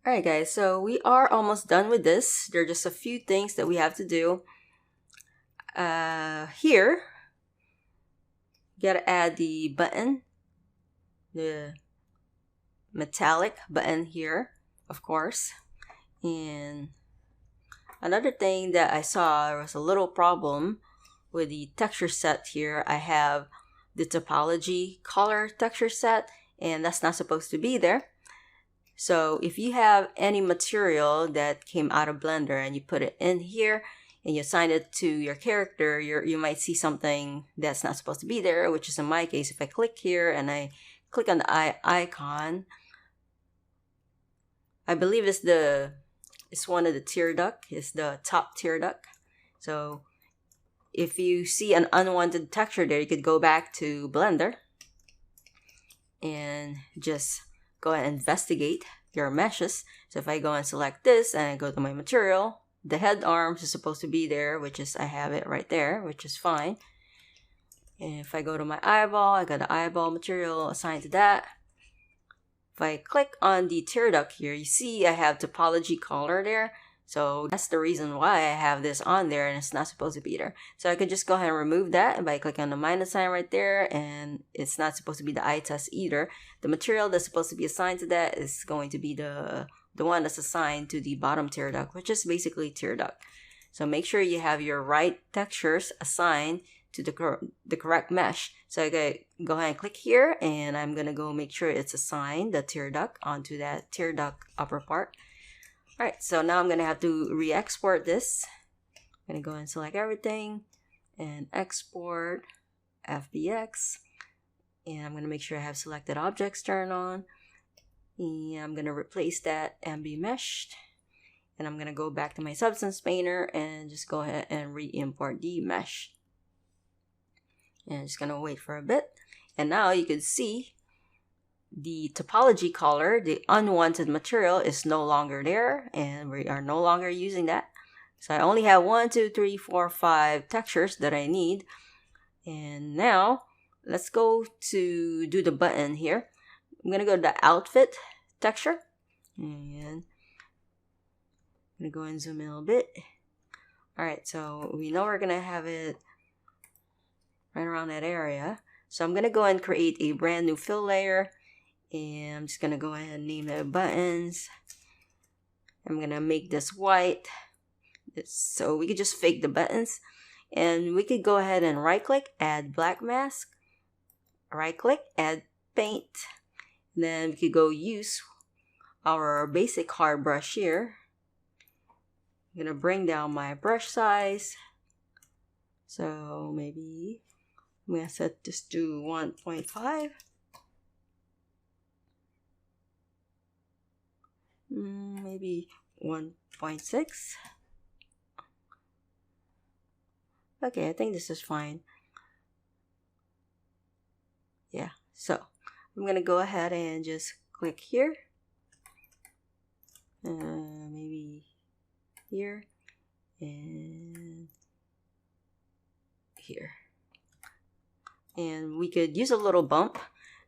Alright guys, so we are almost done with this. There are just a few things that we have to do. Here, you gotta add the button, the metallic button here, of course. And another thing that I saw was a little problem with the texture set here. I have the topology color texture set, and that's not supposed to be there. So if you have any material that came out of Blender and you put it in here and you assign it to your character, you might see something that's not supposed to be there, which is in my case, if I click here and I click on the icon, I believe it's one of the tear duct, it's the top tear duct. So if you see an unwanted texture there, you could go back to Blender and just go and investigate your meshes. So if I go and select this and I go to my material, the head arms is supposed to be there, which is, I have it right there, which is fine. And if I go to my eyeball, I got the eyeball material assigned to that. If I click on the tear duct here, you see I have topology color there. So that's the reason why I have this on there and it's not supposed to be there. So I could just go ahead and remove that by clicking on the minus sign right there, and it's not supposed to be the eye test either. The material that's supposed to be assigned to that is going to be the one that's assigned to the bottom tear duct, which is basically tear duct. So make sure you have your right textures assigned to the correct mesh. So I go ahead and click here, and I'm gonna go make sure it's assigned the tear duct onto that tear duct upper part. Alright, so now I'm going to have to re-export this. I'm going to go and select everything and export FBX. And I'm going to make sure I have selected objects turned on. And I'm going to replace that and be meshed. And I'm going to go back to my Substance Painter and just go ahead and re-import the mesh. And I'm just going to wait for a bit. And now you can see the topology color, the unwanted material, is no longer there, and we are no longer using that. So I only have 1, 2, 3, 4, 5 textures that I need. And now let's go to do the button here. I'm gonna go to the outfit texture, and I'm gonna go and zoom in a little bit. Alright, so we know we're gonna have it right around that area. So I'm gonna go and create a brand new fill layer. And I'm just going to go ahead and name the buttons. I'm going to make this white. So we could just fake the buttons. And we could go ahead and right click, add black mask. Right click, add paint. And then we could go use our basic hard brush here. I'm going to bring down my brush size. So maybe I'm going to set this to 1.5. Maybe 1.6. Okay, I think this is fine. Yeah, so I'm gonna go ahead and just click here. Maybe here and here. And we could use a little bump.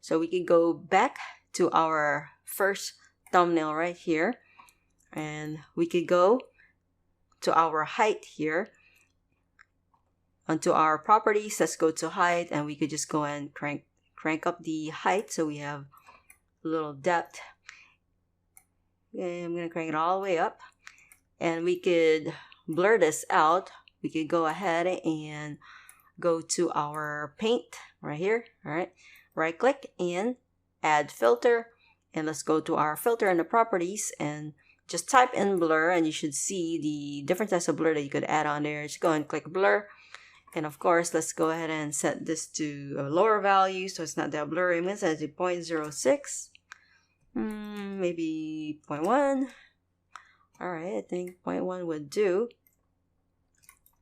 So we could go back to our first thumbnail right here, and we could go to our height here, onto our properties. Let's go to height, and we could just go and crank up the height so we have a little depth. Okay, I'm gonna crank it all the way up, and we could blur this out. We could go ahead and go to our paint right here. All right, right click and add filter. And let's go to our filter and the properties and just type in blur, and you should see the different types of blur that you could add on there. Just go and click blur. And of course, let's go ahead and set this to a lower value so it's not that blurry. I'm going to set it to 0.06. Maybe 0.1. Alright, I think 0.1 would do.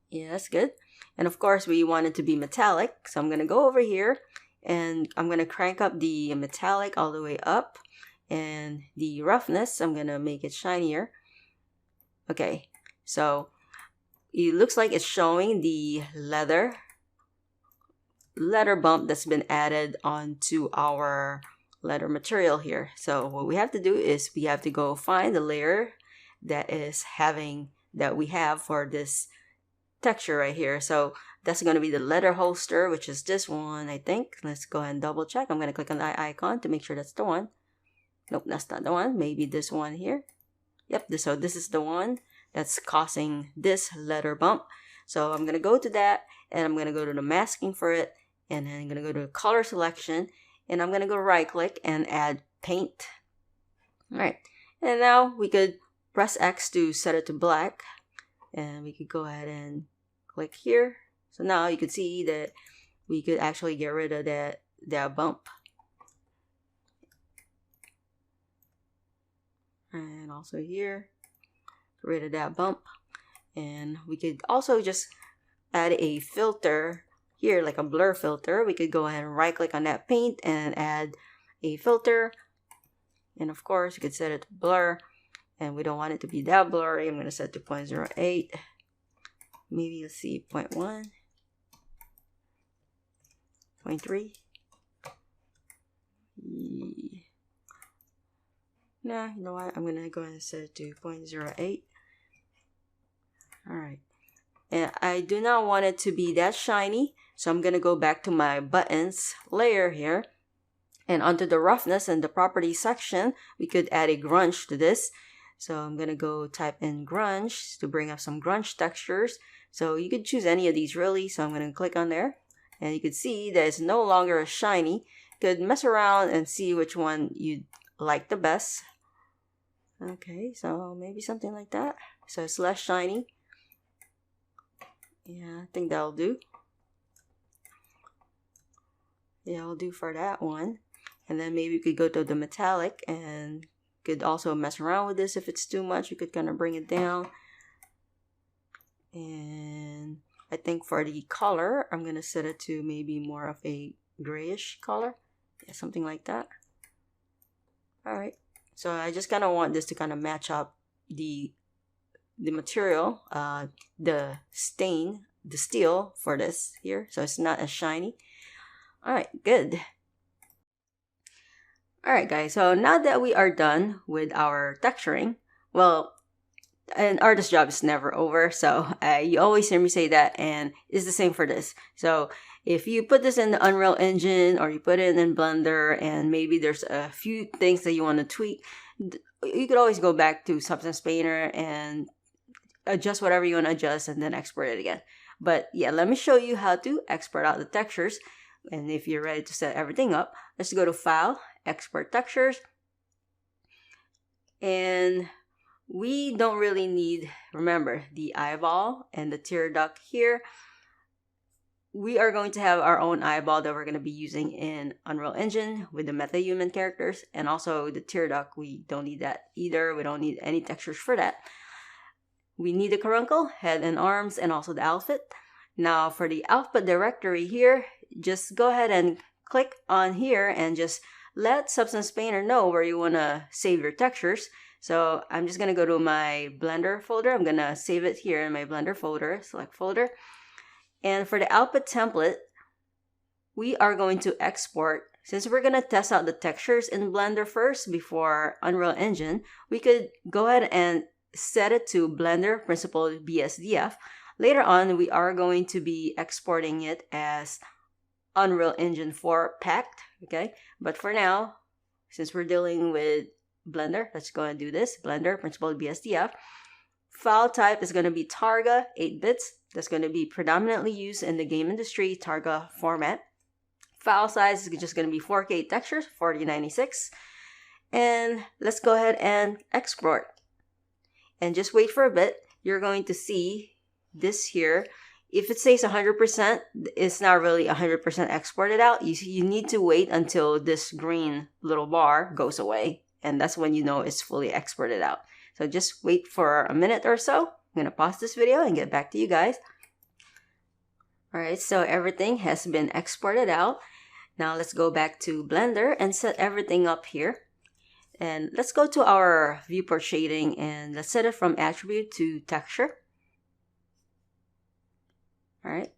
Yeah, that's good. And of course, we want it to be metallic. So I'm going to go over here and I'm going to crank up the metallic all the way up. And the roughness, I'm going to make it shinier. Okay, so it looks like it's showing the leather bump that's been added onto our letter material here. So what we have to do is we have to go find the layer that we have for this texture right here. So that's going to be the letter holster, which is this one, I think. Let's go ahead and double check. I'm going to click on the icon to make sure that's the one. Nope, that's not the one. Maybe this one here. Yep, so this is the one that's causing this letter bump. So I'm going to go to that, and I'm going to go to the masking for it, and then I'm going to go to color selection, and I'm going to go right click and add paint. All right, and now we could press X to set it to black, and we could go ahead and click here. So now you can see that we could actually get rid of that bump. And also here, get rid of that bump. And we could also just add a filter here, like a blur filter. We could go ahead and right click on that paint and add a filter. And of course, you could set it to blur. And we don't want it to be that blurry. I'm going to set to 0.08. Maybe let's see, 0.1. 0.3. No, you know what? I'm going to go ahead and set it to 0.08. Alright. And I do not want it to be that shiny. So I'm going to go back to my buttons layer here. And onto the roughness and the properties section, we could add a grunge to this. So I'm going to go type in grunge to bring up some grunge textures. So you could choose any of these really. So I'm going to click on there. And you can see that it's no longer as shiny. You could mess around and see which one you like the best. Okay, so maybe something like that. So it's less shiny. Yeah, I think that'll do. Yeah, I'll do for that one. And then maybe we could go to the metallic and could also mess around with this. If it's too much, you could kind of bring it down. And I think for the color, I'm going to set it to maybe more of a grayish color. Yeah, something like that. Alright. So I just kind of want this to kind of match up the material, the stain, the steel for this here. So it's not as shiny. Alright, good. Alright guys, so now that we are done with our texturing, well, an artist's job is never over. So you always hear me say that, and it's the same for this. So if you put this in the Unreal Engine or you put it in Blender and maybe there's a few things that you want to tweak, you could always go back to Substance Painter and adjust whatever you want to adjust and then export it again. But yeah, let me show you how to export out the textures. And if you're ready to set everything up, let's go to File, Export Textures. And we don't really need, remember, the eyeball and the tear duct here. We are going to have our own eyeball that we're going to be using in Unreal Engine with the MetaHuman characters. And also the tear duct, we don't need that either. We don't need any textures for that. We need the caruncle, head and arms, and also the outfit. Now for the output directory here, just go ahead and click on here and just let Substance Painter know where you want to save your textures. So I'm just going to go to my Blender folder. I'm going to save it here in my Blender folder, select folder. And for the output template, we are going to export. Since we're going to test out the textures in Blender first before Unreal Engine, we could go ahead and set it to Blender Principled BSDF. Later on, we are going to be exporting it as Unreal Engine 4 packed, okay? But for now, since we're dealing with Blender, let's go and do this. Blender Principled BSDF. File type is going to be Targa 8 bits. That's going to be predominantly used in the game industry, Targa format. File size is just going to be 4K textures, 4096. And let's go ahead and export. And just wait for a bit. You're going to see this here. If it says 100%, it's not really 100% exported out. You need to wait until this green little bar goes away. And that's when you know it's fully exported out. So just wait for a minute or so. I'm going to pause this video and get back to you guys. Alright, so everything has been exported out. Now let's go back to Blender and set everything up here. And let's go to our viewport shading and let's set it from attribute to texture. Alright.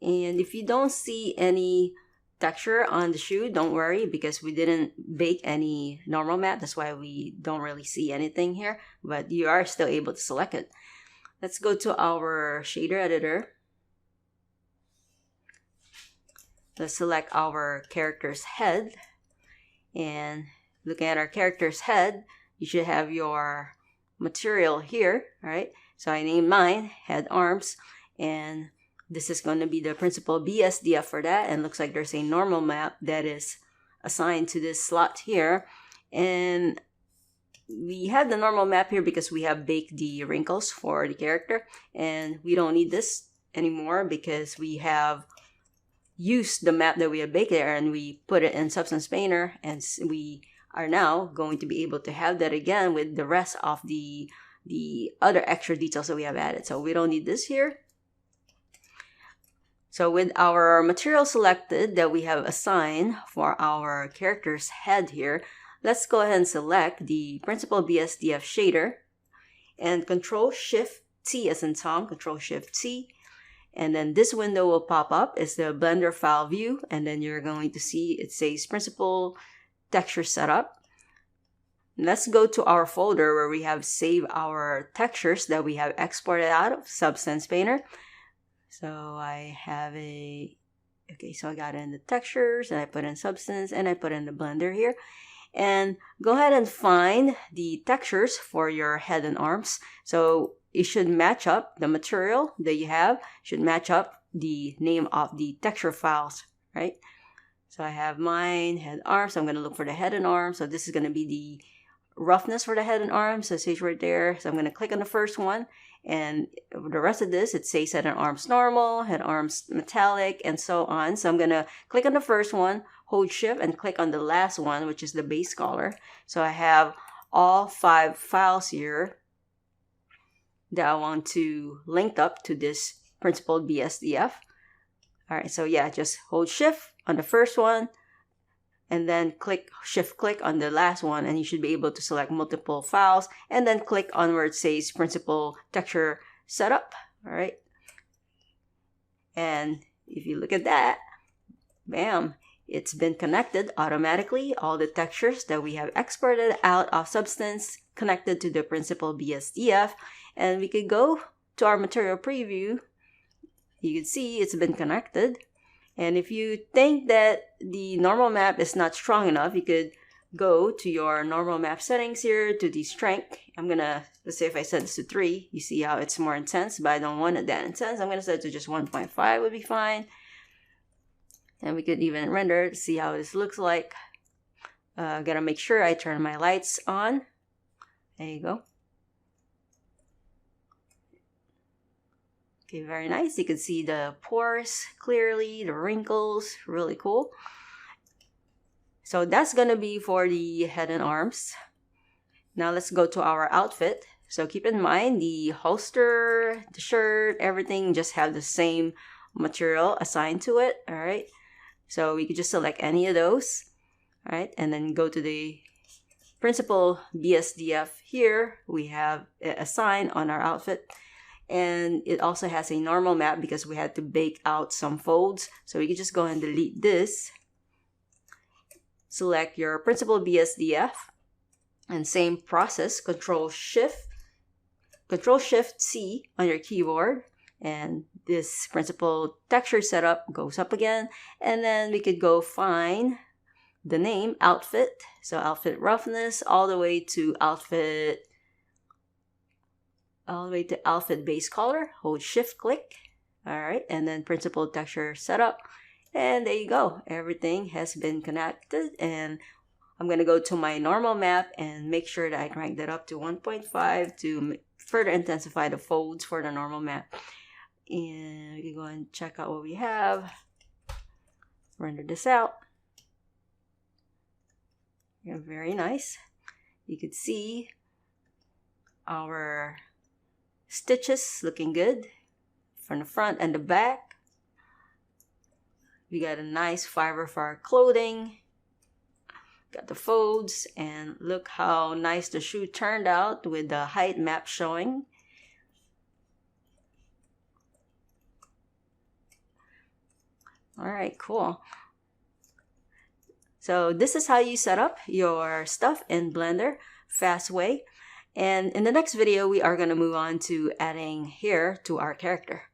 And if you don't see any texture on the shoe, don't worry, because we didn't bake any normal map. That's why we don't really see anything here, but you are still able to select it. Let's go to our shader editor. Let's select our character's head, and looking at our character's head, you should have your material here. All right, so I named mine head arms, and this is going to be the principal BSDF for that, and looks like there's a normal map that is assigned to this slot here. And we have the normal map here because we have baked the wrinkles for the character, and we don't need this anymore because we have used the map that we have baked there and we put it in Substance Painter, and we are now going to be able to have that again with the rest of the other extra details that we have added. So we don't need this here. So with our material selected that we have assigned for our character's head here, let's go ahead and select the Principled BSDF shader and Control-Shift-T as in Tom, Control-Shift-T. And then this window will pop up. It's the Blender file view, and then you're going to see it says Principled Texture Setup. Let's go to our folder where we have saved our textures that we have exported out of Substance Painter. So I have so I got in the textures, and I put in Substance, and I put in the Blender here. And go ahead and find the textures for your head and arms. So it should match up, the material that you have should match up the name of the texture files, right? So I have mine, head, arms. So I'm going to look for the head and arms. So this is going to be the roughness for the head and arms. So it says right there. So I'm going to click on the first one. And the rest of this, it says head and arms normal, head arms metallic, and so on. So I'm going to click on the first one, hold shift, and click on the last one, which is the base color. So I have all 5 files here that I want to link up to this Principled BSDF. All right, so yeah, just hold shift on the first one, and then shift click on the last one, and you should be able to select multiple files, and then click on where it says Principled Texture Setup. All right, and if you look at that, bam, it's been connected automatically. All the textures that we have exported out of Substance connected to the Principled BSDF, and we could go to our material preview. You can see it's been connected. And if you think that the normal map is not strong enough, you could go to your normal map settings here to the strength. Let's say if I set this to 3, you see how it's more intense, but I don't want it that intense. I'm going to set it to just 1.5 would be fine. And we could even render to see how this looks like. Gotta make sure I turn my lights on. There you go. Okay, very nice. You can see the pores clearly, the wrinkles, really cool. So that's gonna be for the head and arms. Now let's go to our outfit. So keep in mind the holster, the shirt, everything just have the same material assigned to it. All right. So we could just select any of those. All right, and then go to the Principled BSDF here. We have it assigned on our outfit. And it also has a normal map because we had to bake out some folds. So we can just go ahead and delete this. Select your Principled BSDF. And same process, Control-Shift-C on your keyboard. And this Principled Texture Setup goes up again. And then we could go find the name, outfit. So outfit roughness all the way to outfit base color. Hold shift click. All right, and then Principled Texture Setup, and there you go. Everything has been connected, and I'm gonna go to my normal map and make sure that I crank that up to 1.5 to further intensify the folds for the normal map. And we can go and check out what we have. Render this out. Yeah, very nice. You could see our stitches looking good from the front and the back. We got a nice fiber for our clothing. Got the folds, and look how nice the shoe turned out with the height map showing. All right, cool. So this is how you set up your stuff in Blender fast way. And in the next video, we are going to move on to adding hair to our character.